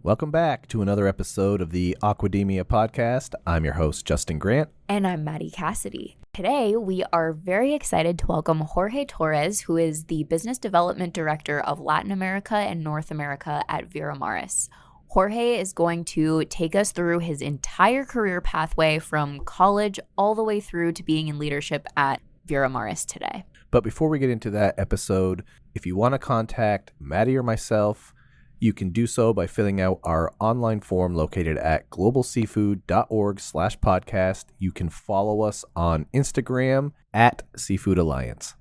Welcome back to another episode of the Aquademia Podcast. I'm your host, Justin Grant. And I'm Maddie Cassidy. Today, we are very excited to welcome Jorge Torres, who is the Business Development Director of Latin America and North America at Veramaris. Jorge is going to take us through his entire career pathway from college all the way through to being in leadership at Veramaris today. But before we get into that episode, if you want to contact Maddie or myself, you can do so by filling out our online form located at globalseafood.org/podcast. You can follow us on Instagram at Seafood Alliance.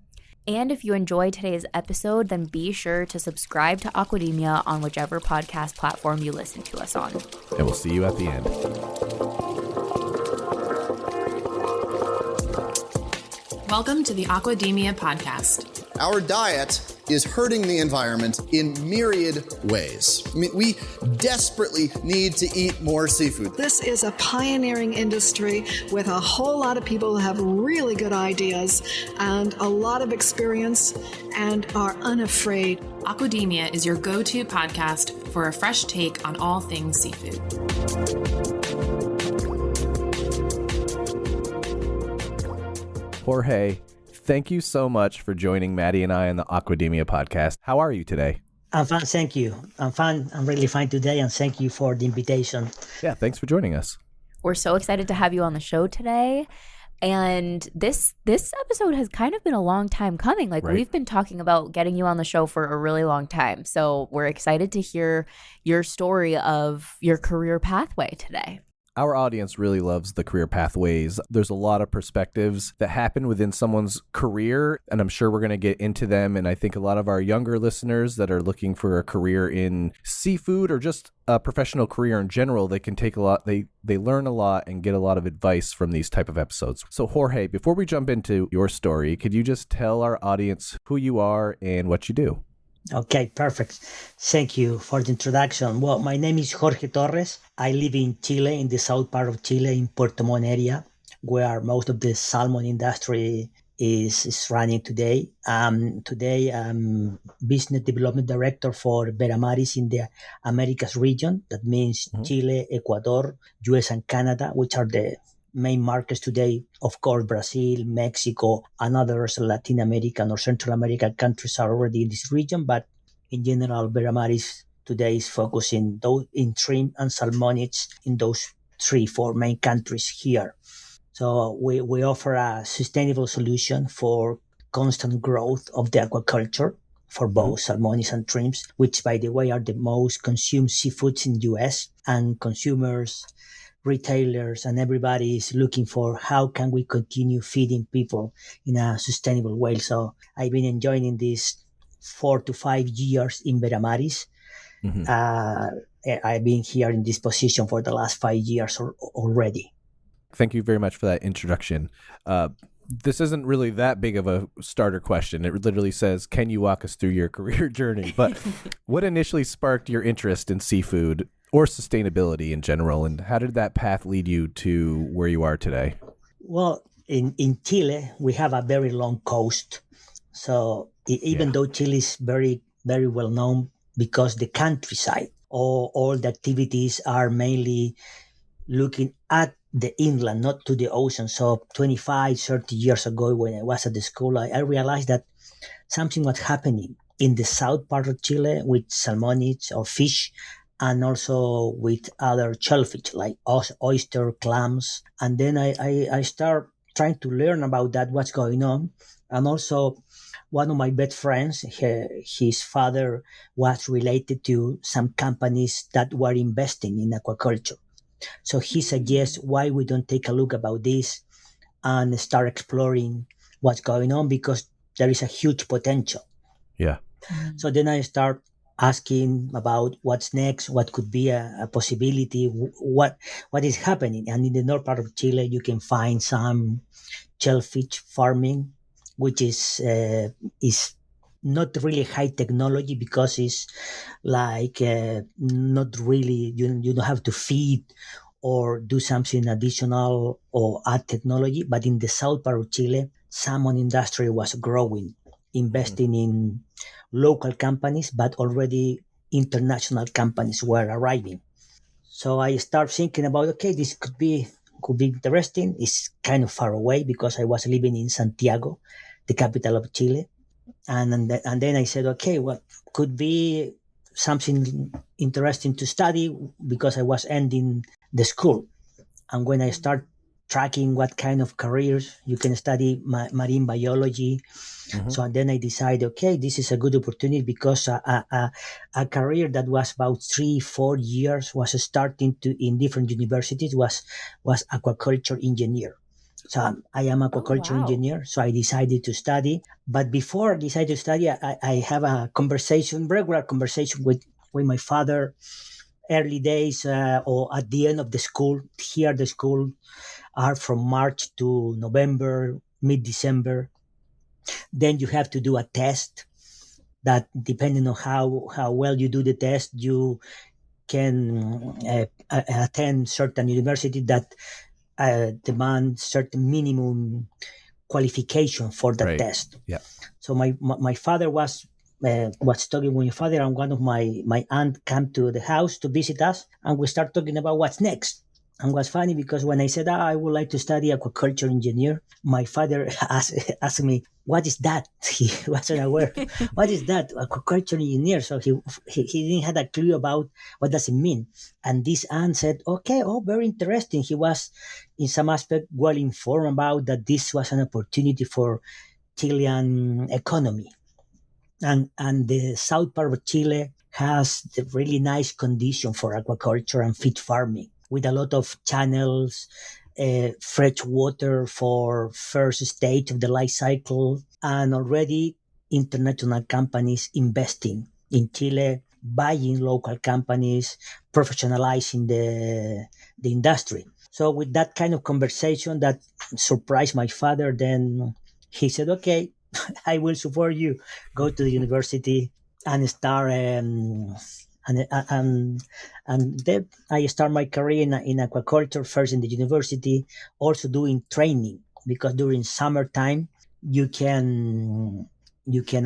And if you enjoy today's episode, then be sure to subscribe to Aquademia on whichever podcast platform you listen to us on. And we'll see you at the end. Welcome to the Aquademia Podcast. Our diet is hurting the environment in myriad ways. I mean, we desperately need to eat more seafood. This is a pioneering industry with a whole lot of people who have really good ideas and a lot of experience and are unafraid. Aquademia is your go-to podcast for a fresh take on all things seafood. Jorge, thank you so much for joining Maddie and I on the Aquademia Podcast. How are you today? I'm fine, thank you. I'm fine. I'm really fine today, and thank you for the invitation. Yeah, thanks for joining us. We're so excited to have you on the show today. And this episode has kind of been a long time coming. Right. We've been talking about getting you on the show for a really long time. So we're excited to hear your story of your career pathway today. Our audience really loves the career pathways. There's a lot of perspectives that happen within someone's career, and I'm sure we're going to get into them. And I think a lot of our younger listeners that are looking for a career in seafood or just a professional career in general, they can take a lot, they learn a lot and get a lot of advice from these type of episodes. So Jorge, before we jump into your story, could you just tell our audience who you are and what you do? Okay, perfect. Thank you for the introduction. Well, my name is Jorge Torres. I live in Chile, in the south part of Chile, in Puerto Montt area, where most of the salmon industry is running today. Today, I'm Business Development Director for Veramaris in the Americas region. That means Chile, Ecuador, US, and Canada, which are the main markets today. Of course, Brazil, Mexico, and other Latin American or Central American countries are already in this region. But in general, Veramaris today is focusing in shrimp and salmonids in those 3-4 main countries here. So we offer a sustainable solution for constant growth of the aquaculture for both salmonids and shrimps, which, by the way, are the most consumed seafoods in the US, and consumers, retailers, and everybody is looking for how can we continue feeding people in a sustainable way. So I've been enjoying this 4 to 5 years in Veramaris. I've been here in this position for the last 5 years already. Thank you very much for that introduction. This isn't really that big of a starter question. It literally says, can you walk us through your career journey? But what initially sparked your interest in seafood or sustainability in general, and how did that path lead you to where you are today? Well, in Chile, we have a very long coast. So even though Chile is very, very well known because the countryside, all the activities are mainly looking at the inland, not to the ocean. So 25, 30 years ago, when I was at the school, I realized that something was happening in the south part of Chile with salmonids or fish, and also with other shellfish like oyster, clams. And then I start trying to learn about that, what's going on. And also one of my best friends, his father was related to some companies that were investing in aquaculture. So he suggests why we don't take a look about this and start exploring what's going on, because there is a huge potential. Yeah. So then I start asking about what's next, what could be a possibility, what is happening. And in the north part of Chile, you can find some shellfish farming, which is not really high technology, because it's like not really, you don't have to feed or do something additional or add technology. But in the south part of Chile, salmon industry was growing, investing in local companies, but already international companies were arriving. So I start thinking about, okay, this could be interesting. It's kind of far away because I was living in Santiago, the capital of Chile. And then I said, okay, well, could be something interesting to study because I was ending the school. And when I start tracking what kind of careers you can study, marine biology. So then I decided, okay, this is a good opportunity because a career that was about 3-4 years was starting to in different universities was aquaculture engineer. So I am aquaculture engineer. So I decided to study. But before I decided to study, I have a regular conversation with my father, early days or at the end of the school. Here the school are from March to November, mid-December. Then you have to do a test that, depending on how well you do the test, you can attend certain university that demand certain minimum qualification for the test. Yeah. So my father was talking with my father, and one of my aunt came to the house to visit us, and we start talking about what's next. And what's funny, because when I said I would like to study aquaculture engineer, my father asked me, what is that? He wasn't aware. What is that? Aquaculture engineer. So he didn't have a clue about what does it mean. And this aunt said, okay, very interesting. He was in some aspect well informed about that this was an opportunity for Chilean economy. And the south part of Chile has the really nice condition for aquaculture and fish farming, with a lot of channels, fresh water for first stage of the life cycle, and already international companies investing in Chile, buying local companies, professionalizing the industry. So with that kind of conversation that surprised my father, then he said, okay, I will support you. Go to the university and start and then I start my career in aquaculture, first in the university, also doing training, because during summertime you can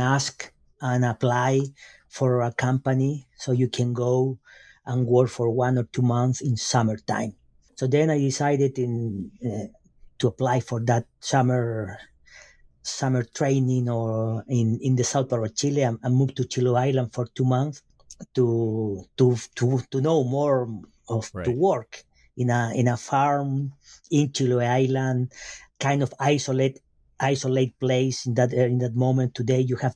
ask and apply for a company, so you can go and work for 1 or 2 months in summertime. So then I decided to apply for that summer training or in the south part of Chile, and moved to Chiloé Island for 2 months to know more of to work in a farm in Chiloé Island, kind of isolate place in that moment. Today you have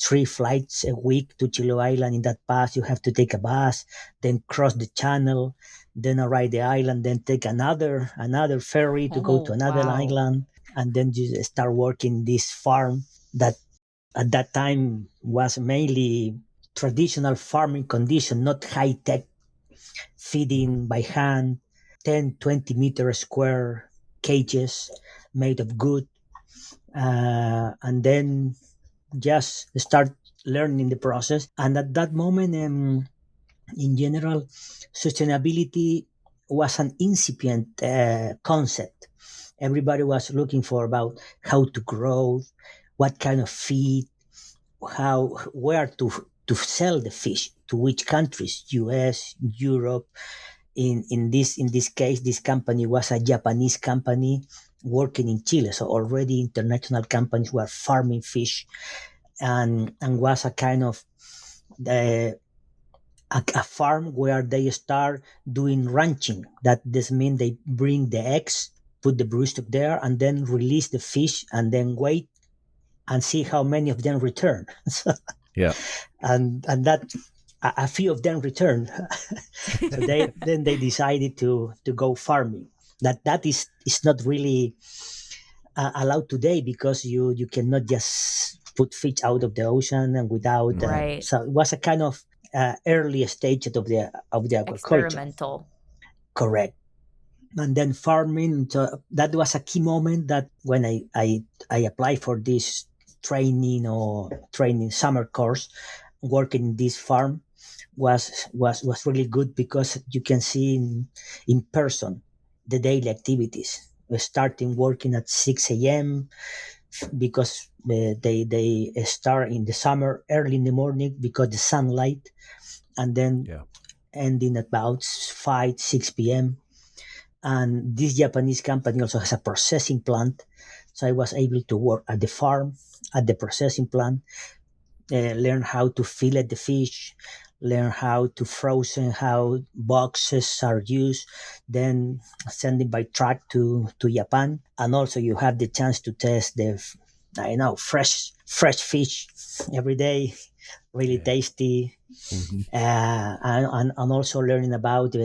3 flights a week to Chiloé Island. In that pass you have to take a bus, then cross the channel, then arrive the island, then take another ferry to go to another island, and then you start working this farm that at that time was mainly traditional farming condition, not high-tech, feeding by hand, 10-20 meter square cages made of wood, and then just start learning the process. And at that moment, in general, sustainability was an incipient concept. Everybody was looking for about how to grow, what kind of feed, where to sell the fish, to which countries, US, Europe. In this case, this company was a Japanese company working in Chile. So already international companies were farming fish, and was a kind of a farm where they start doing ranching. That this means they bring the eggs, put the broodstock there, and then release the fish, and then wait and see how many of them return. And that a few of them returned. So they decided to go farming. That is not really allowed today, because you cannot just put fish out of the ocean and without. So it was a kind of early stage of the aquaculture. Experimental. Correct. And then farming. So that was a key moment, that when I applied for this training summer course, working in this farm was really good, because you can see in person the daily activities. We're starting working at 6 a.m. because they start in the summer early in the morning, because the sunlight and then ending at about 5, 6 p.m. And this Japanese company also has a processing plant. So I was able to work at the farm, at the processing plant, learn how to fillet the fish, learn how to frozen, how boxes are used, then send it by truck to Japan. And also you have the chance to test the, fresh fish every day, really tasty. And also learning about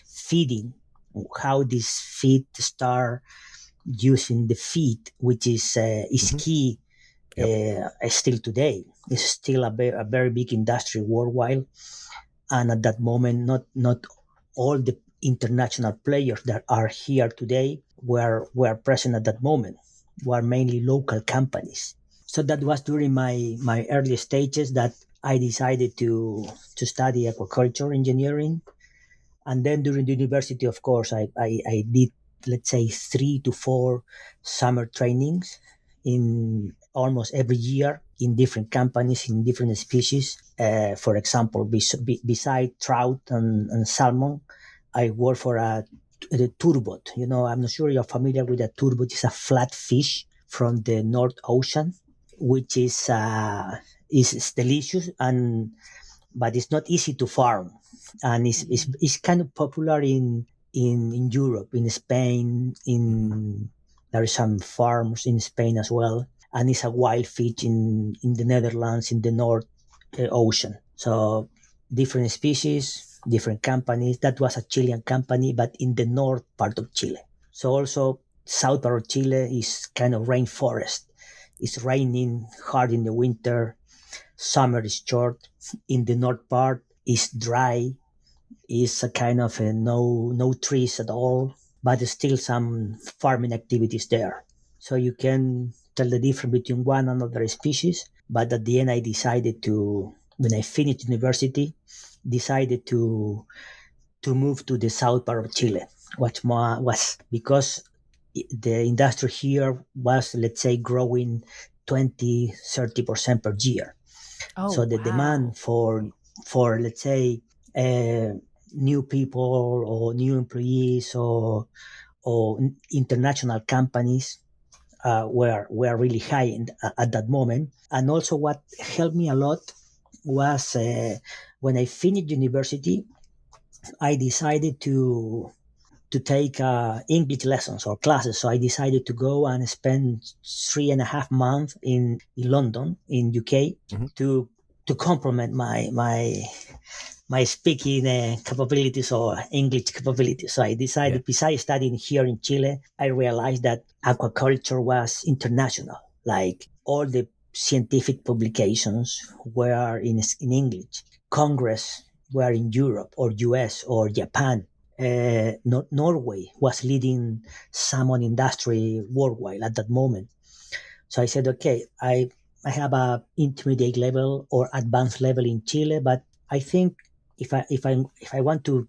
feeding, how this feed start using the feed, which is key still today. It's still a very big industry worldwide, and at that moment, not all the international players that are here today were present at that moment. Were mainly local companies. So that was during my early stages that I decided to study aquaculture engineering. And then during the university, of course, I did, let's say, 3 to 4 summer trainings in almost every year in different companies, in different species. For example, beside trout and salmon, I work for the turbot. I'm not sure you're familiar with a turbot. It's a flat fish from the North Ocean, which is delicious, but it's not easy to farm. And it's kind of popular in Europe, in Spain. There are some farms in Spain as well, and it's a wild fish in the Netherlands, in the North Ocean. So different species, different companies. That was a Chilean company, but in the north part of Chile. So also south part of Chile is kind of rainforest. It's raining hard in the winter. Summer is short. In the north part is dry. It's a kind of no trees at all, but still some farming activities there. So you can tell the difference between one and another species. But at the end, I decided when I finished university, decided to move to the south part of Chile, which was because the industry here was, let's say, growing 20-30% per year. So the demand for let's say new people or new employees or international companies were really high at that moment. And also what helped me a lot was when I finished university, I decided to take English lessons or classes. So I decided to go and spend 3.5 months in London, in UK, to complement my speaking capabilities or English capabilities. So I decided, besides studying here in Chile, I realized that aquaculture was international. Like all the scientific publications were in English. Congress were in Europe or US or Japan. Norway was leading salmon industry worldwide at that moment. So I said, okay, I have a intermediate level or advanced level in Chile, but I think if I want to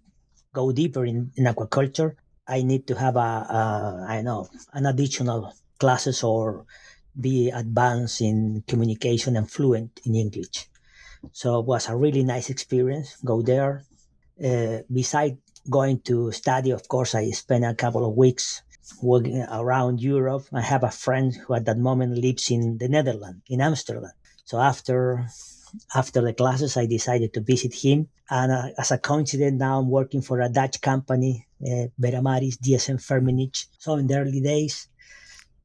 go deeper in aquaculture, I need to have an additional classes or be advanced in communication and fluent in English. So it was a really nice experience. Go there. Besides going to study, of course, I spent a couple of weeks working around Europe. I have a friend who at that moment lives in the Netherlands, in Amsterdam. So after the classes, I decided to visit him. And as a coincidence, now I'm working for a Dutch company, Veramaris, DSM Firmenich. So in the early days,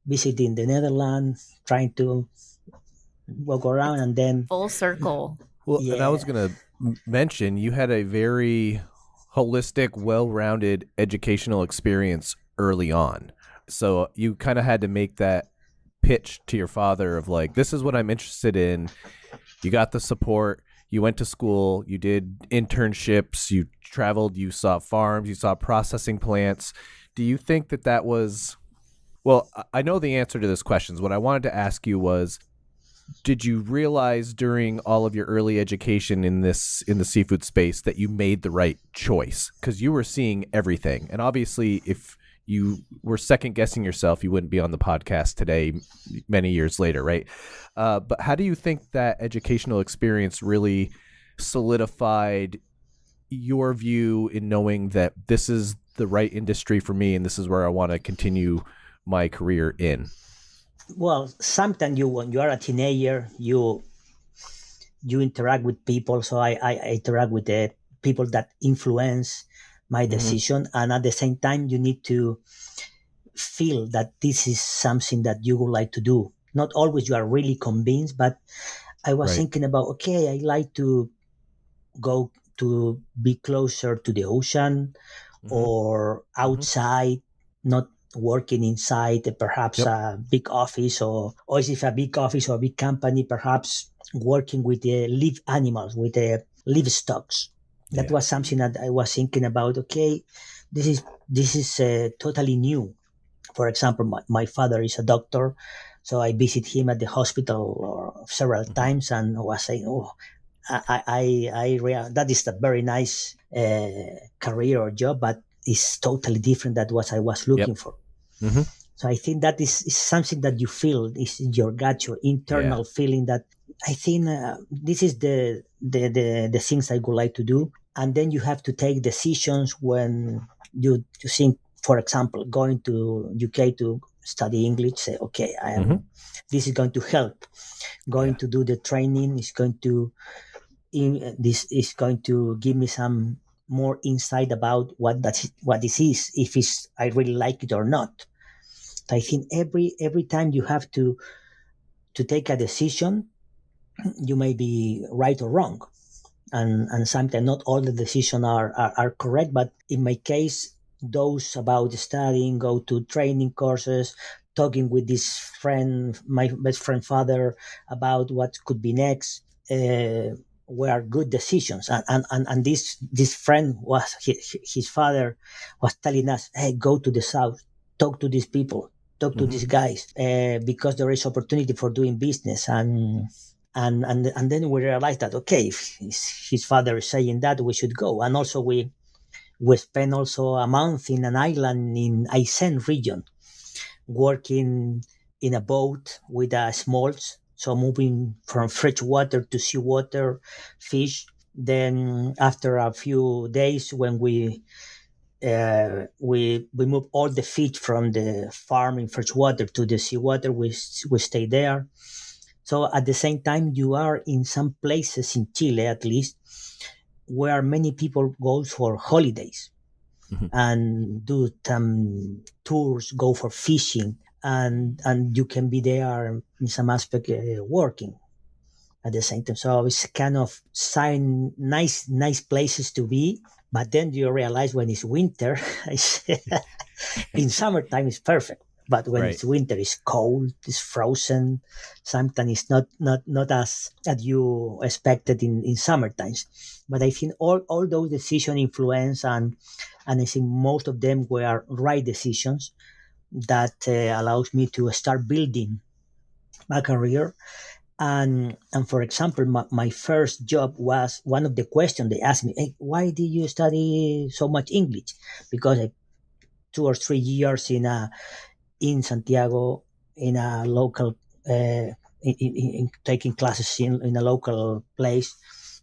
visiting the Netherlands, trying to walk around, and then full circle. Well, and I was going to mention, you had a very holistic, well-rounded educational experience early on. So you kind of had to make that pitch to your father of like, this is what I'm interested in. You got the support. You went to school. You did internships. You traveled. You saw farms. You saw processing plants. Do you think that was... Well, I know the answer to this question. What I wanted to ask you was, did you realize during all of your early education in the seafood space that you made the right choice? Because you were seeing everything. And obviously, if you were second guessing yourself, you wouldn't be on the podcast today many years later, right? But how do you think that educational experience really solidified your view in knowing that this is the right industry for me and this is where I want to continue my career in? Well, sometimes when you are a teenager, you interact with people. So I interact with the people that influence my decision. And at the same time, you need to feel that this is something that you would like to do. Not always you are really convinced, but I was thinking about, okay, I like to go to be closer to the ocean or outside, not working inside perhaps a big office or if a big office or a big company, perhaps working with the live animals, with the livestock. That was something that I was thinking about. Okay, this is totally new. For example, my father is a doctor, so I visit him at the hospital several times, and was saying, "Oh, that is a very nice career or job, but it's totally different than what I was looking for." So I think that is something that you feel, is your gut, your internal feeling that I think this is the things I would like to do. And then you have to take decisions when you think, for example, going to UK to study English, say, okay, this is going to help. Going to do the training is going to give me some more insight about what this is, if I really like it or not. I think every time you have to take a decision, you may be right or wrong, and sometimes not all the decisions are correct. But in my case, those about studying, go to training courses, talking with this friend, my best friend father, about what could be next, were good decisions. And this friend was his father was telling us, hey, go to the south, talk to these people, talk to these guys, because there is opportunity for doing business. And then we realized that, okay, if his father is saying that, we should go. And also we spent also a month in an island in Aysén region, working in a boat with smolts, so moving from fresh water to seawater fish. Then after a few days, when we move all the fish from the farm in fresh water to the seawater, we stay there. So at the same time, you are in some places in Chile, at least, where many people go for holidays and do some tours, go for fishing, and you can be there in some aspect working at the same time. So it's kind of nice places to be. But then you realize when it's winter, in summertime it's perfect. But when it's winter, it's cold, it's frozen. Sometimes it's not as you expected in summer times. But I think all those decisions influence, and I think most of them were right decisions that allows me to start building my career. And for example, my first job was, one of the questions they asked me, hey, why did you study so much English? Because 2 or 3 years in Santiago, in a local, in taking classes in a local place,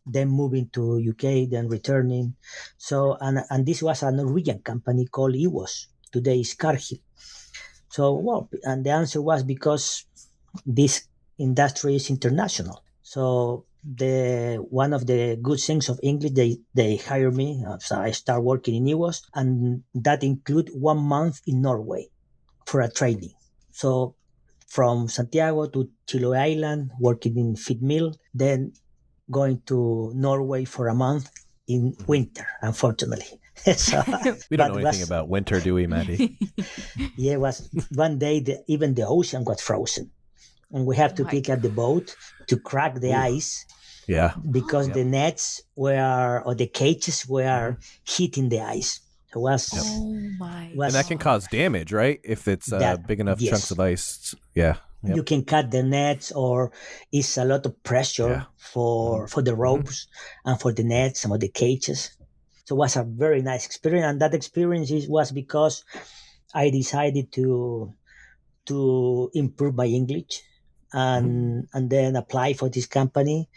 then moving to UK, then returning. So, and this was a Norwegian company called EWOS, today is Cargill. So, well, and the answer was because this industry is international. So one of the good things of English, they hire me. So I start working in EWOS, and that include 1 month in Norway for a training. So from Santiago to Chiloé Island, working in feed mill, then going to Norway for a month in winter, unfortunately. So, we don't know anything about winter, do we, Maddie? Yeah, it was one day even the ocean got frozen, and we have to pick up the boat to crack the ice. Yeah, because the nets or the cages were hitting the ice. It was, and that can cause damage, right? If it's big enough chunks of ice. Yeah. Yep. You can cut the nets, or it's a lot of pressure for the ropes and for the nets, some of the cages. So it was a very nice experience. And that experience was because I decided to improve my English and then apply for this company.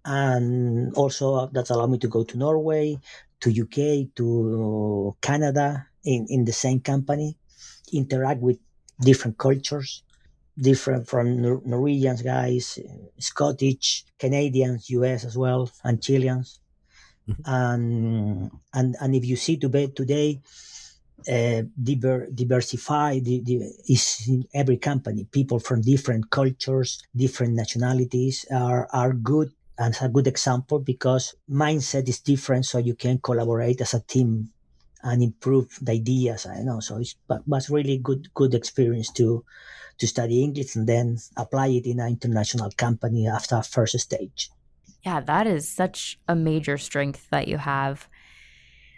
And also that allowed me to go to Norway, to UK, to Canada in the same company, interact with different cultures, different from Norwegians guys, Scottish, Canadians, US as well, and Chileans. And if you see today, diversify is in every company. People from different cultures, different nationalities are good, and it's a good example because mindset is different, so you can collaborate as a team and improve the ideas. I know, so it was really good experience to study English and then apply it in an international company after first stage. Yeah, that is such a major strength that you have.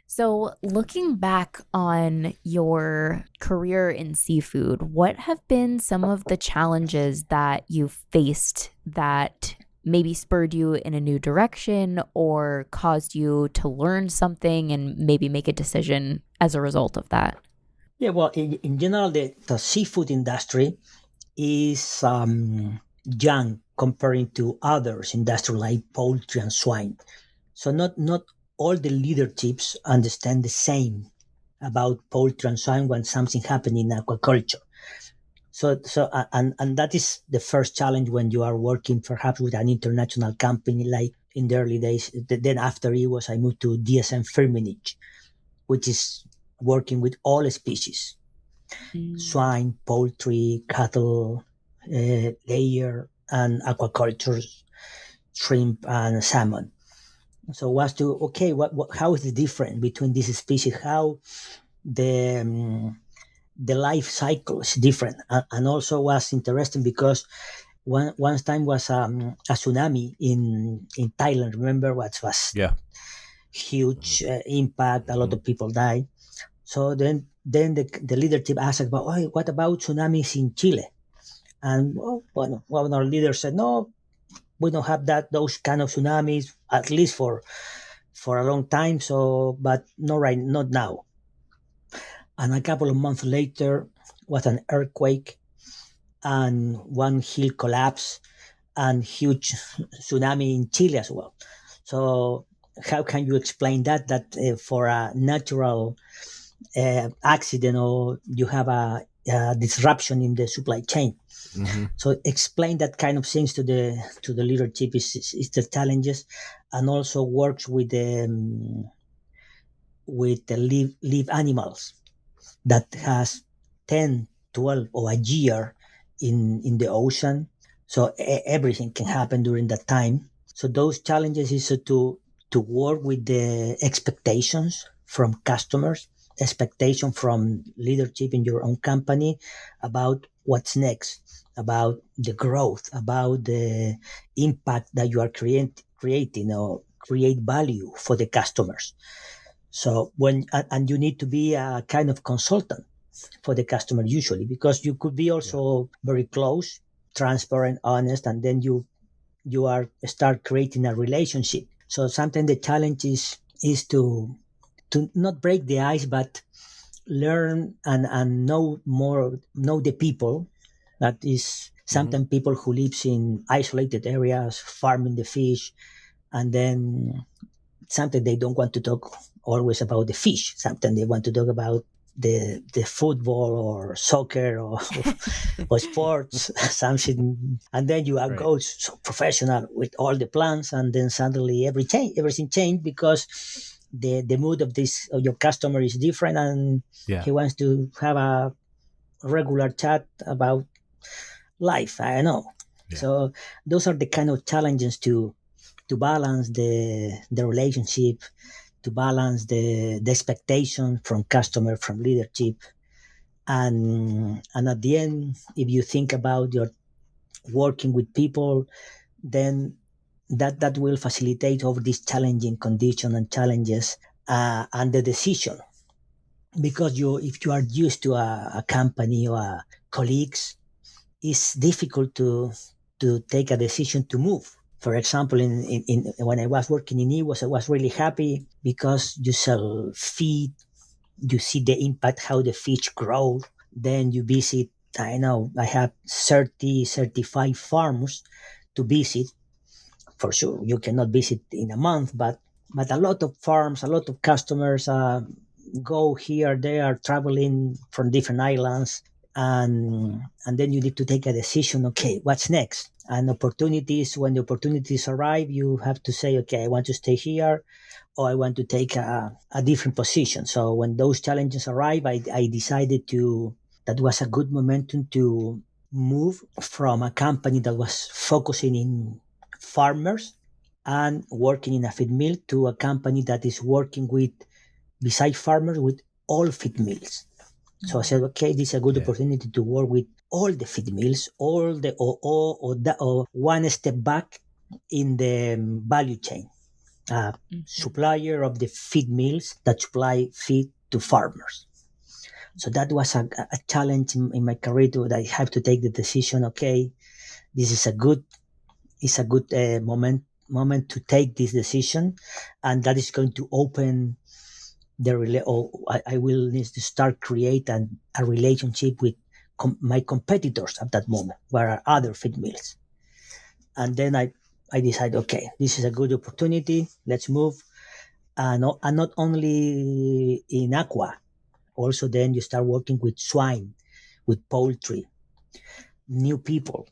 So, looking back on your career in seafood, what have been some of the challenges that you've faced that maybe spurred you in a new direction or caused you to learn something and maybe make a decision as a result of that? Yeah, well, in general, the seafood industry is young comparing to others industry like poultry and swine. So not all the leaderships understand the same about poultry and swine when something happened in aquaculture. And that is the first challenge when you are working perhaps with an international company like in the early days. Then after I moved to DSM Firmenich, which is working with all species, swine, poultry, cattle, layer, and aquaculture, shrimp and salmon. So was to how is the difference between these species? How the life cycle is different, and also was interesting because one time was a tsunami in Thailand. Remember what was huge impact? A lot of people died. So then the leadership asked about, oh, what about tsunamis in Chile? And one of our leaders said, no, we don't have those kind of tsunamis, at least for a long time. So, but not now. And a couple of months later was an earthquake and one hill collapsed and huge tsunami in Chile as well. So how can you explain that for a natural accident or you have a disruption in the supply chain? Mm-hmm. So explain that kind of things to the leadership is the challenges, and also works with the live animals that has 10, 12 or a year in the ocean. So everything can happen during that time. So those challenges is to work with the expectations from customers, expectation from leadership in your own company about what's next, about the growth, about the impact that you are creating or create value for the customers. So and you need to be a kind of consultant for the customer usually, because you could be also very close, transparent, honest, and then you start creating a relationship. So sometimes the challenge is to not break the ice, but learn and know the people. That is sometimes people who lives in isolated areas, farming the fish, and then sometimes they don't want to talk always about the fish. Sometimes they want to talk about the football or soccer or sports, something. And then you are go so professional with all the plans, and then suddenly everything changed because the mood of your customer is different, and he wants to have a regular chat about life. I know. Yeah. So those are the kind of challenges to balance the relationship, to balance the expectation from customer, from leadership, and at the end, if you think about your working with people, then that will facilitate all these challenging conditions and challenges and the decision. Because if you are used to a company or colleagues, it's difficult to take a decision to move. For example, in when I was working in EWAS, I was really happy because you sell feed, you see the impact, how the fish grow. Then you visit, I have 35 farms to visit for sure, you cannot visit in a month, but a lot of farms, a lot of customers go here, they are traveling from different islands, and then you need to take a decision. Okay, what's next? And opportunities, when the opportunities arrive, you have to say, okay, I want to stay here, or I want to take a different position. So when those challenges arrive, I decided that was a good momentum to move from a company that was focusing in farmers and working in a feed mill to a company that is working with, beside farmers, with all feed mills. So I said, okay, this is a good opportunity to work with all the feed mills, or one step back in the value chain. Supplier of the feed mills that supply feed to farmers. So that was a challenge in my career that I have to take the decision. Okay, this is a good moment to take this decision, and that is going to open I will need to start create a relationship with my competitors at that moment, where are other feed mills. And then I decided, okay, this is a good opportunity. Let's move. And not only in aqua, also then you start working with swine, with poultry, new people,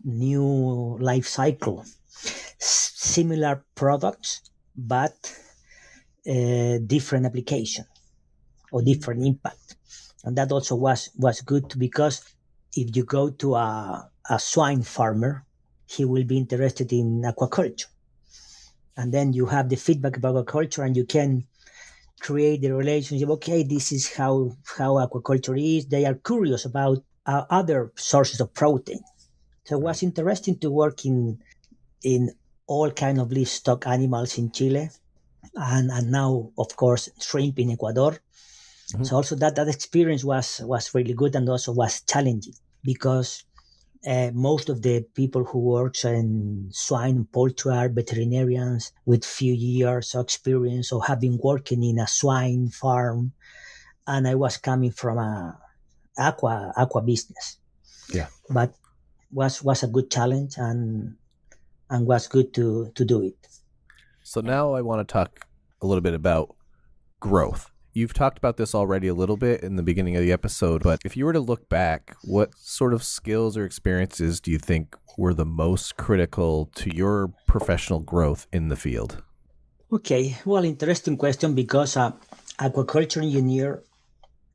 new life cycle, similar products, but different application or different impact. And that also was good, because if you go to a swine farmer, he will be interested in aquaculture. And then you have the feedback about aquaculture, and you can create the relationship. Okay, this is how aquaculture is. They are curious about other sources of protein. So it was interesting to work in all kind of livestock animals in Chile, and now, of course, shrimp in Ecuador. Mm-hmm. So also that experience was really good, and also was challenging, because most of the people who work in swine and poultry are veterinarians with few years of experience, or have been working in a swine farm, and I was coming from a aqua business. Yeah, but was a good challenge, and was good to do it. So now I want to talk a little bit about growth. You've talked about this already a little bit in the beginning of the episode, but if you were to look back, what sort of skills or experiences do you think were the most critical to your professional growth in the field? Okay, well, interesting question, because aquaculture engineer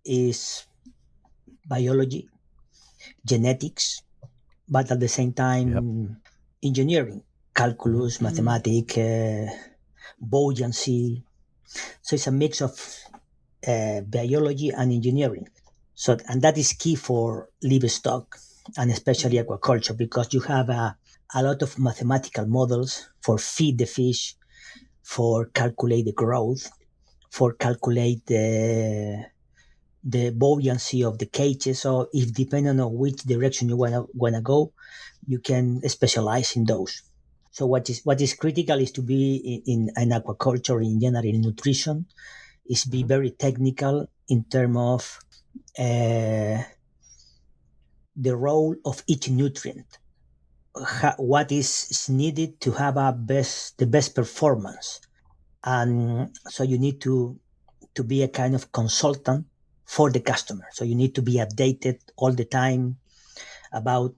is biology, genetics, but at the same time, engineering, calculus, mathematics, buoyancy. So it's a mix of biology and engineering. So, and that is key for livestock, and especially aquaculture, because you have a lot of mathematical models for feed the fish, for calculate the growth, for calculate the buoyancy of the cages. So if depending on which direction you wanna go, you can specialize in those. So what is critical is to be in aquaculture, in general, in nutrition, is be very technical in terms of the role of each nutrient, what is needed to have the best performance. And so you need to be a kind of consultant for the customer. So you need to be updated all the time about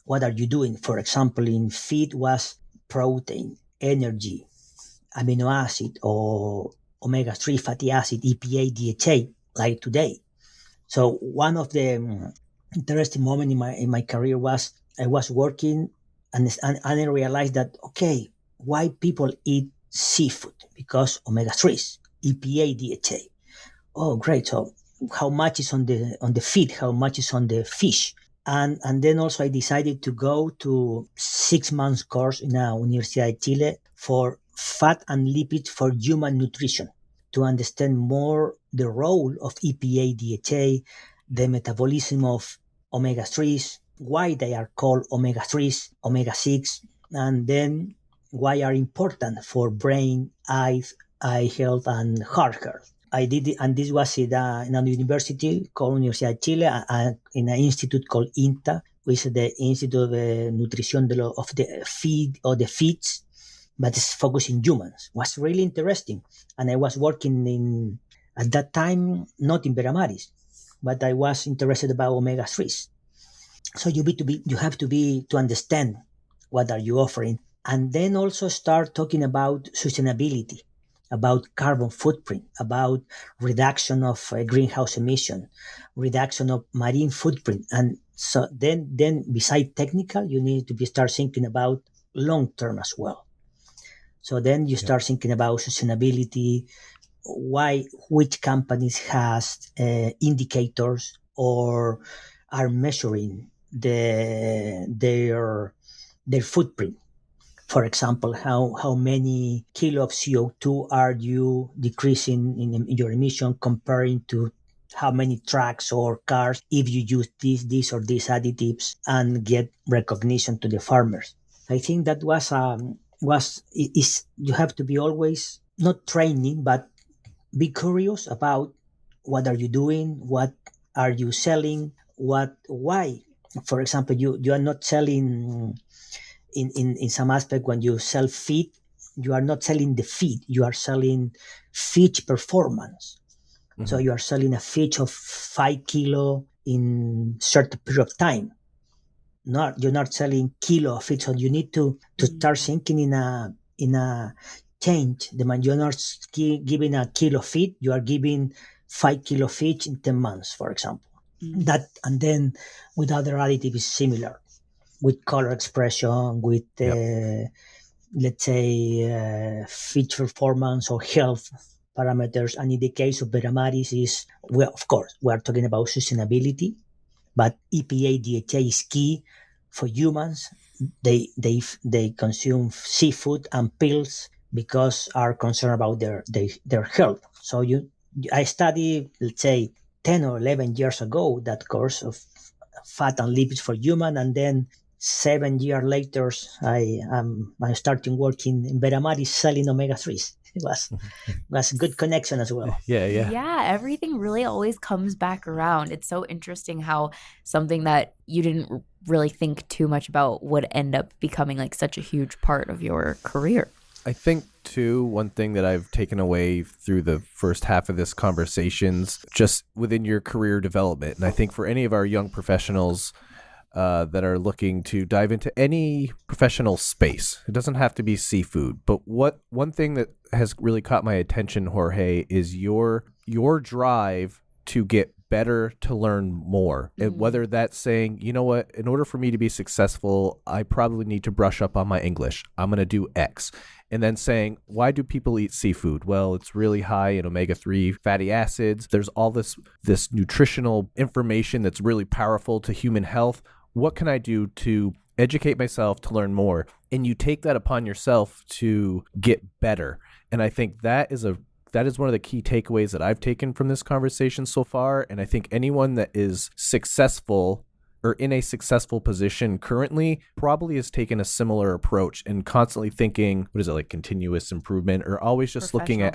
what are you doing. For example, in feed was protein, energy, amino acid, or omega-3 fatty acid, EPA, DHA, like today. So one of the interesting moments in my career was I was working and I realized that, okay, why people eat seafood? Because omega-3s, EPA, DHA. Oh, great. So how much is on the feed? How much is on the fish? And then also I decided to go to 6 months course in a Universidad de Chile for fat and lipids for human nutrition, to understand more the role of EPA, DHA, the metabolism of omega-3s, why they are called omega-3s, omega-6, and then why are important for brain, eye health, and heart health. I did it, and this was in a university called Universidad de Chile, in an institute called INTA, which is the Institute of Nutrition of the Feed, or the Feeds. but it's focused in humans. It was really interesting. And I was working at that time, not in Veramaris, but I was interested about omega-3s. So you have to understand what are you offering, and then also start talking about sustainability, about carbon footprint, about reduction of greenhouse emission, reduction of marine footprint. And so then beside technical, you need to start thinking about long term as well. So then you start thinking about sustainability, which companies has indicators or are measuring their footprint. For example, how many kilo of CO2 are you decreasing in your emission comparing to how many trucks or cars if you use these or these additives, and get recognition to the farmers. I think that you have to be always not training, but be curious about what are you doing, what are you selling, why. For example, you are not selling in some aspect. When you sell feed, you are not selling the feed, you are selling feed performance. Mm-hmm. So you are selling a feed of 5 kilo in certain period of time. You're not selling kilo of feed. So you need to start thinking in a change. You're not giving a kilo feed, you are giving 5 kilo feed in 10 months, for example. That, and then with other additives is similar, with color expression, with let's say feed performance or health parameters. And in the case of Veramaris, of course we are talking about sustainability, but EPA DHA is key for humans. They consume seafood and pills because are concerned about their health. So I studied, let's say, 10 or 11 years ago that course of fat and lipids for human, and then 7 years later I'm starting working in Veramaris selling omega-3s. It was a good connection as well. Yeah, everything really always comes back around. It's so interesting how something that you didn't really think too much about would end up becoming like such a huge part of your career. I think, too, one thing that I've taken away through the first half of this conversations, just within your career development, and I think for any of our young professionals that are looking to dive into any professional space, it doesn't have to be seafood, but one thing that has really caught my attention, Jorge, is your drive to get better, to learn more. And whether that's saying, you know what, in order for me to be successful, I probably need to brush up on my English. I'm going to do X. And then saying, why do people eat seafood? Well, it's really high in omega-3 fatty acids. There's all this nutritional information that's really powerful to human health. What can I do to educate myself, to learn more? And you take that upon yourself to get better. And I think that is one of the key takeaways that I've taken from this conversation so far. And I think anyone that is successful or in a successful position currently probably has taken a similar approach and constantly thinking, what is it, like continuous improvement, or always just looking at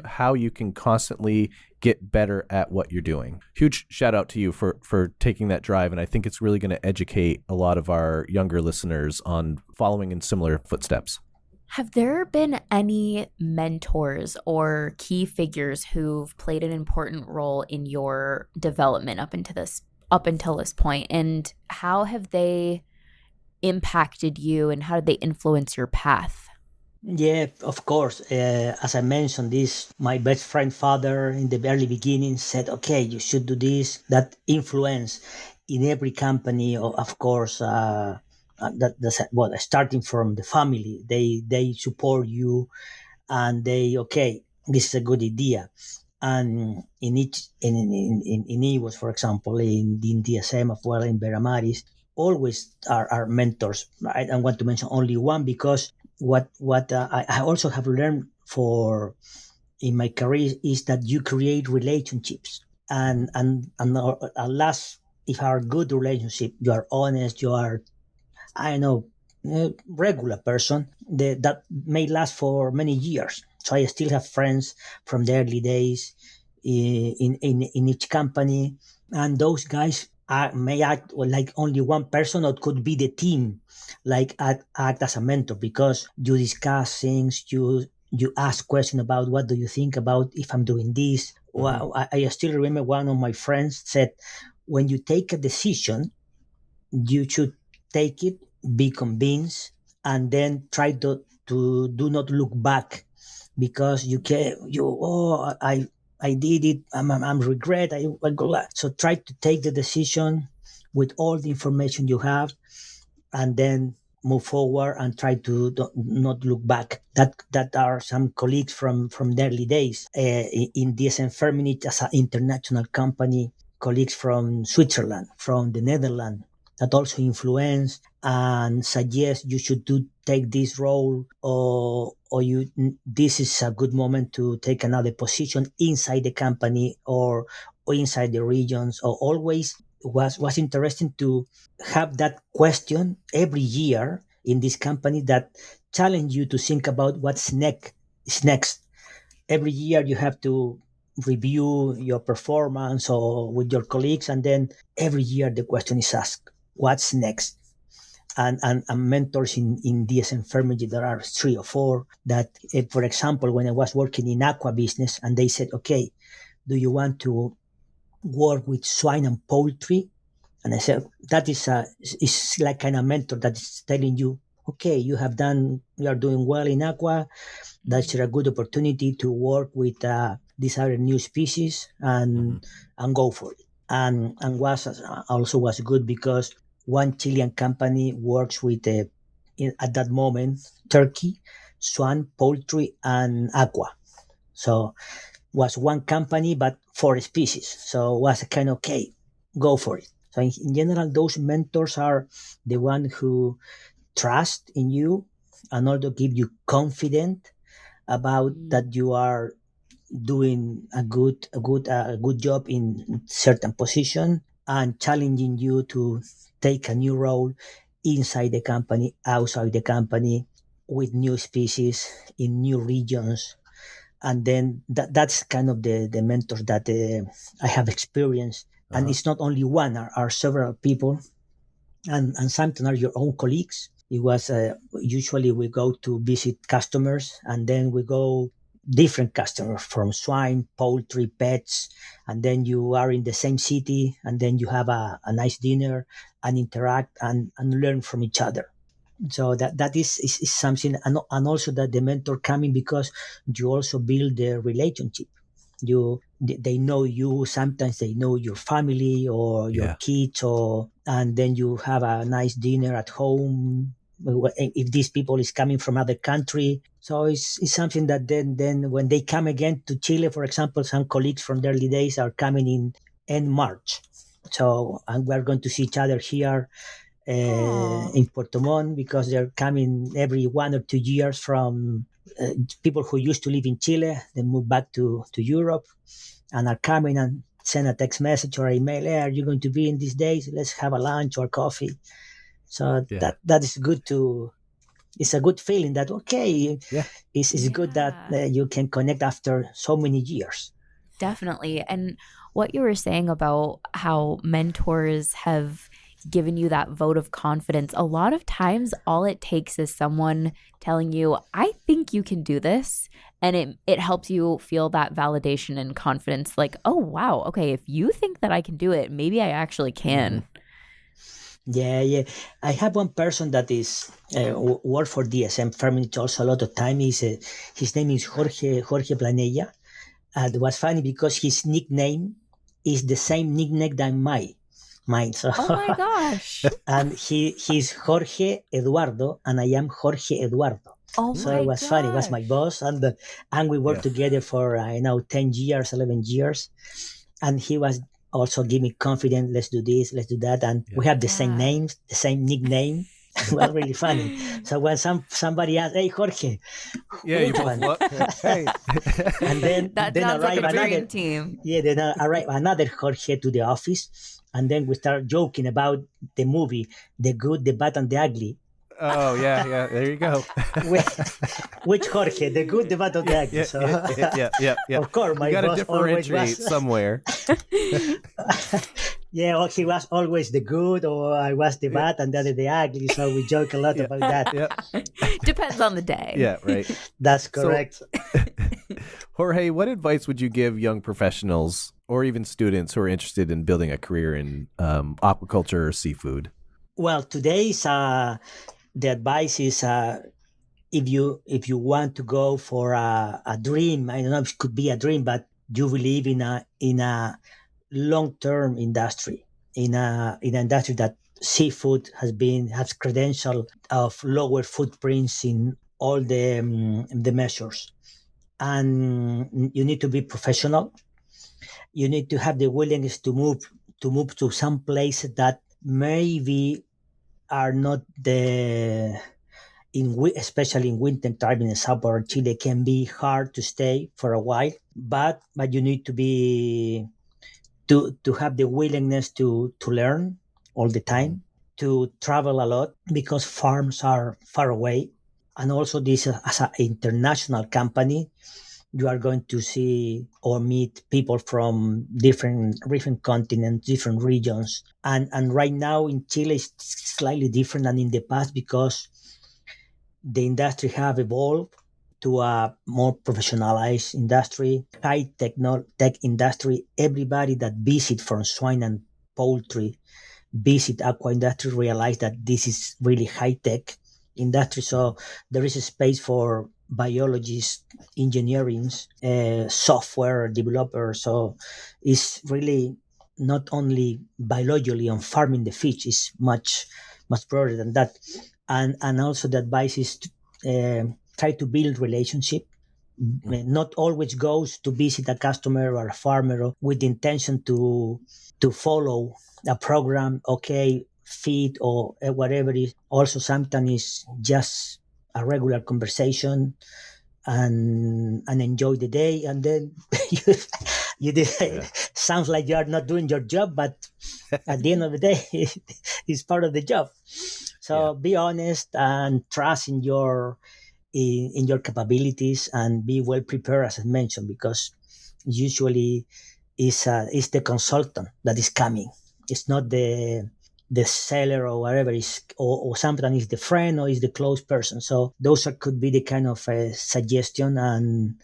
how you can constantly get better at what you're doing. Huge shout out to you for taking that drive. And I think it's really going to educate a lot of our younger listeners on following in similar footsteps. Have there been any mentors or key figures who've played an important role in your development up until this point? And how have they impacted you, and how did they influence your path? Yeah, of course. As I mentioned, my best friend father in the early beginning said, okay, you should do this. That influence in every company, of course, that's starting from the family. They support you, and okay, this is a good idea. And in EWOS, for example, in DSM as well, in Veramaris, always are mentors. I don't want to mention only one, because what I also have learned in my career is that you create relationships, and alas, if are good relationship, you are honest, you are, I know, regular person, that may last for many years. So I still have friends from the early days in each company, and those guys may act like only one person, or it could be the team, like act as a mentor, because you discuss things, you ask questions about what do you think about if I'm doing this. Well, I still remember one of my friends said, when you take a decision, you should take it, be convinced, and then try to do not look back, because I did it, I'm regret. So try to take the decision with all the information you have, and then move forward and try to not look back. That are some colleagues from the early days in DSM Firmenich as an international company, colleagues from Switzerland, from the Netherlands, that also influence and suggest you should take this role, or this is a good moment to take another position inside the company or inside the regions. Or always was interesting to have that question every year in this company that challenge you to think about what's next. Every year you have to review your performance or with your colleagues, and then every year the question is asked, what's next? And mentors in DSM Firmenich, there are 3 or 4 that, for example, when I was working in aqua business, and they said, okay, do you want to work with swine and poultry? And I said, that is like kind of mentor that is telling you, okay, you are doing well in aqua. That's a good opportunity to work with these other new species and go for it. And was good because one Chilean company works with at that moment turkey, swan, poultry, and aqua. So was one company but 4 species. So it was kind of okay, go for it. So in general, those mentors are the one who trust in you and also give you confidence about that you are doing a good job in certain position, and challenging you to take a new role inside the company, outside the company, with new species in new regions. And then that's kind of the mentors that I have experienced. And it's not only one, are several people, and sometimes are your own colleagues. It was usually we go to visit customers, and then we go different customers from swine, poultry, pets, and then you are in the same city, and then you have a nice dinner and interact and learn from each other. So that is something, and also that the mentor coming because you also build the relationship. They know you, sometimes they know your family or your kids, and then you have a nice dinner at home if these people is coming from other country. So it's something that then when they come again to Chile, for example, some colleagues from the early days are coming in end March. So and we're going to see each other here in Puerto Montt, because they're coming every 1 or 2 years from people who used to live in Chile. They move back to Europe and are coming and send a text message or email. Hey, are you going to be in these days? Let's have a lunch or coffee. So that is good it's a good feeling that, it's good that you can connect after so many years. Definitely. And what you were saying about how mentors have given you that vote of confidence, a lot of times all it takes is someone telling you, I think you can do this. And it helps you feel that validation and confidence, like, oh, wow, okay, if you think that I can do it, maybe I actually can. Yeah. I have one person that is work for DSM Firmenich also a lot of time. His name is Jorge Planella. It was funny because his nickname is the same nickname than mine. So, oh my gosh. And he's Jorge Eduardo, and I am Jorge Eduardo. Oh so it was funny. It was my boss, and we worked together for 10 years, 11 years, and he was also giving me confidence. Let's do this, let's do that, and we have the same names, the same nickname. It was really funny. So when somebody asked, "Hey, Jorge," you both look. Hey, and then that then sounds arrived like a another dream team. Yeah, then arrived another Jorge to the office. And then we start joking about the movie, The Good, the Bad, and the Ugly. Oh, yeah. There you go. Which Jorge? The Good, the Bad, and the Ugly. Yeah. Of course, my you got to boss differentiate always was, somewhere. Yeah, well, he was always the good, or I was the bad, and the other the ugly. So we joke a lot about that. Yeah. Depends on the day. Yeah, right. That's correct. Jorge, what advice would you give young professionals or even students who are interested in building a career in aquaculture or seafood? Well, today's the advice is if you want to go for a dream, I don't know if it could be a dream, but you believe in a long-term industry, in an industry that seafood has credential of lower footprints in all the measures, and you need to be professional. You need to have the willingness to move to some places that maybe are not especially in winter time in the south part of Chile, can be hard to stay for a while, but you need to have the willingness to learn all the time, to travel a lot because farms are far away, and also this as an international company, you are going to see or meet people from different continents, different regions. And right now in Chile, it's slightly different than in the past because the industry have evolved to a more professionalized industry, high tech industry. Everybody that visit from swine and poultry, visit aqua industry, realize that this is really high tech industry. So there is a space for biologists, engineering, software developers. So it's really not only biology on farming the fish, it's much broader than that. And also the advice is to try to build relationship. Not always goes to visit a customer or a farmer with the intention to follow a program, okay, feed or whatever it is. Also sometimes it's just a regular conversation and enjoy the day, and then you did. Sounds like you are not doing your job, but at the end of the day, it's part of the job. So be honest and trust in your capabilities, and be well prepared, as I mentioned, because usually is the consultant that is coming. It's not the seller or whatever, or sometimes it's the friend or it's the close person. So those could be the kind of suggestion, and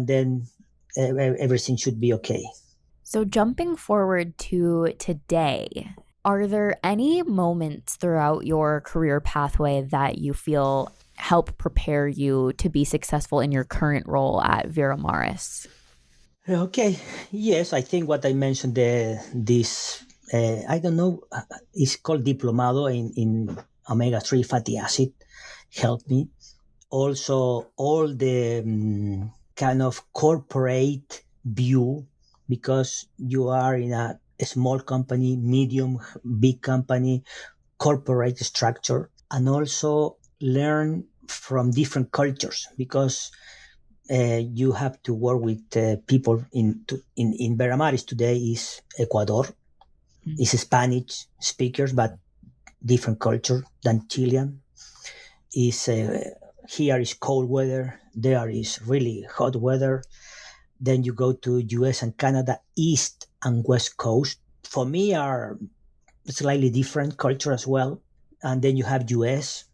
then everything should be okay. So jumping forward to today, are there any moments throughout your career pathway that you feel help prepare you to be successful in your current role at Veramaris? Okay. Yes, I think what I mentioned, this, I don't know, it's called diplomado in omega-3 fatty acid, helped me. Also, all the kind of corporate view, because you are in a small company, medium, big company, corporate structure, and also learn from different cultures, because you have to work with people in Veramaris today is Ecuador, is Spanish speakers, but different culture than Chilean. Is here is cold weather, there is really hot weather. Then you go to US and Canada, East and West Coast. For me, are slightly different culture as well. And then you have US.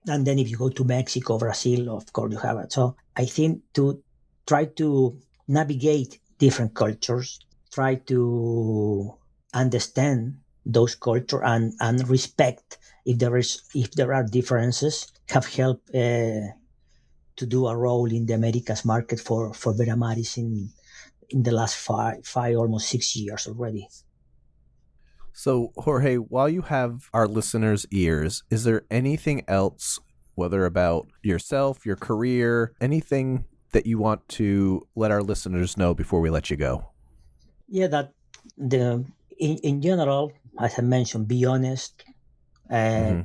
And then if you go to Mexico, Brazil, of course you have it. So I think to try to navigate different cultures, try to understand those cultures and respect if there are differences, have helped to do a role in the Americas market for Veramaris in the last five almost 6 years already. So, Jorge, while you have our listeners' ears, is there anything else, whether about yourself, your career, anything that you want to let our listeners know before we let you go? Yeah, that in general, as I mentioned, be honest,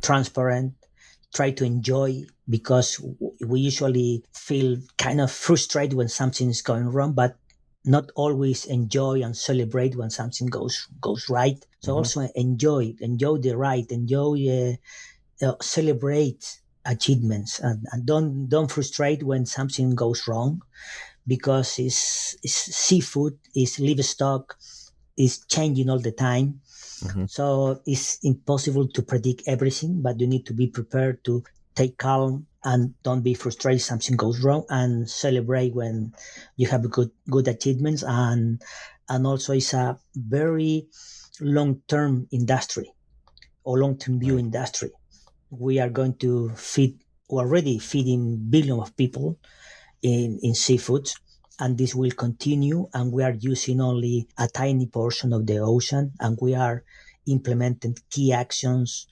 transparent, try to enjoy, because we usually feel kind of frustrated when something is going wrong, but not always enjoy and celebrate when something goes right. So also enjoy the right, celebrate achievements, and don't frustrate when something goes wrong, because it's seafood, is livestock, is changing all the time. So it's impossible to predict everything, but you need to be prepared to take calm and don't be frustrated if something goes wrong, and celebrate when you have good achievements. And also it's a very long-term industry or long-term view industry. We are going to already feeding billions of people in seafoods, and this will continue, and we are using only a tiny portion of the ocean, and we are implementing key actions,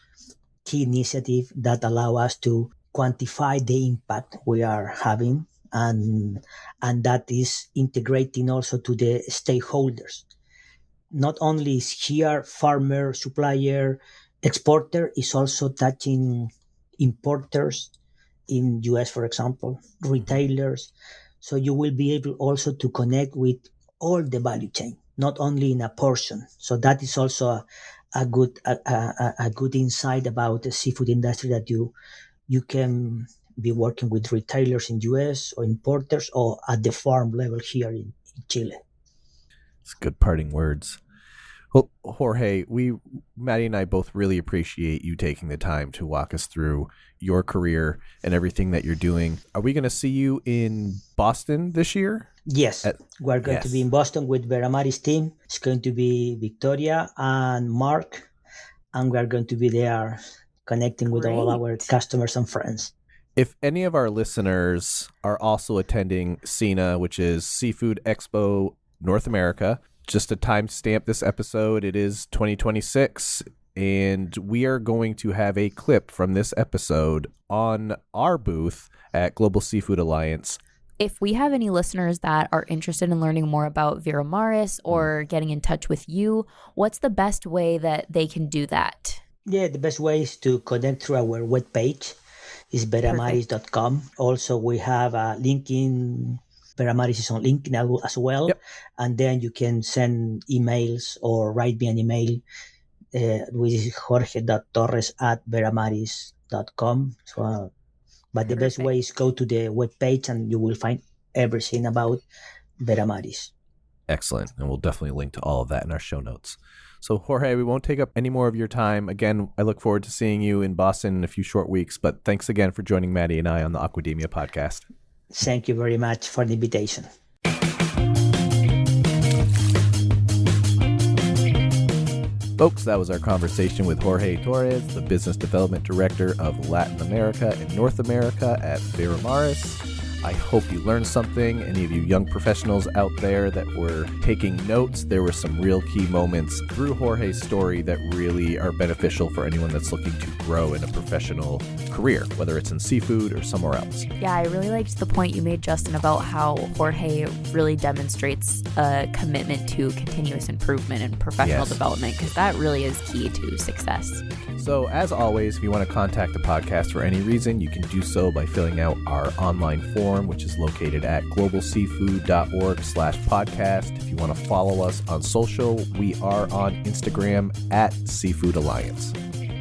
key initiatives that allow us to quantify the impact we are having, and that is integrating also to the stakeholders. Not only is here farmer, supplier, exporter, is also touching importers in US, for example, retailers. So you will be able also to connect with all the value chain, not only in a portion. So that is also a good insight about the seafood industry, that you can be working with retailers in US or importers or at the farm level here in Chile. It's good parting words. Well, Jorge, Maddie and I both really appreciate you taking the time to walk us through your career and everything that you're doing. Are we going to see you in Boston this year? Yes, we're going to be in Boston with Veramaris team. It's going to be Victoria and Mark, and we're going to be there connecting with all our customers and friends. If any of our listeners are also attending SENA, which is Seafood Expo North America, just to timestamp this episode, it is 2026, and we are going to have a clip from this episode on our booth at Global Seafood Alliance. If we have any listeners that are interested in learning more about Veramaris or getting in touch with you, what's the best way that they can do that? Yeah, the best way is to connect through our webpage. It's veramaris.com. Also, we have a LinkedIn. Veramaris is on LinkedIn as well. Yep. And then you can send emails or write me an email, which is jorge.torres@veramaris.com. So, but the best way is go to the webpage and you will find everything about Veramaris. Excellent. And we'll definitely link to all of that in our show notes. So, Jorge, we won't take up any more of your time. Again, I look forward to seeing you in Boston in a few short weeks. But thanks again for joining Maddie and I on the Aquademia Podcast. Thank you very much for the invitation. Folks, that was our conversation with Jorge Torres, the Business Development Director of Latin America and North America at Veramaris. I hope you learned something. Any of you young professionals out there that were taking notes, there were some real key moments through Jorge's story that really are beneficial for anyone that's looking to grow in a professional career, whether it's in seafood or somewhere else. Yeah, I really liked the point you made, Justin, about how Jorge really demonstrates a commitment to continuous improvement and professional development, because that really is key to success. So, as always, if you want to contact the podcast for any reason, you can do so by filling out our online form, which is located at globalseafood.org/podcast. If you want to follow us on social, we are on Instagram at Seafood Alliance.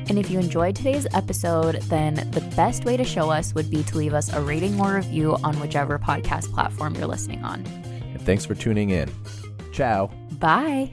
And if you enjoyed today's episode, then the best way to show us would be to leave us a rating or review on whichever podcast platform you're listening on. And thanks for tuning in. Ciao. Bye.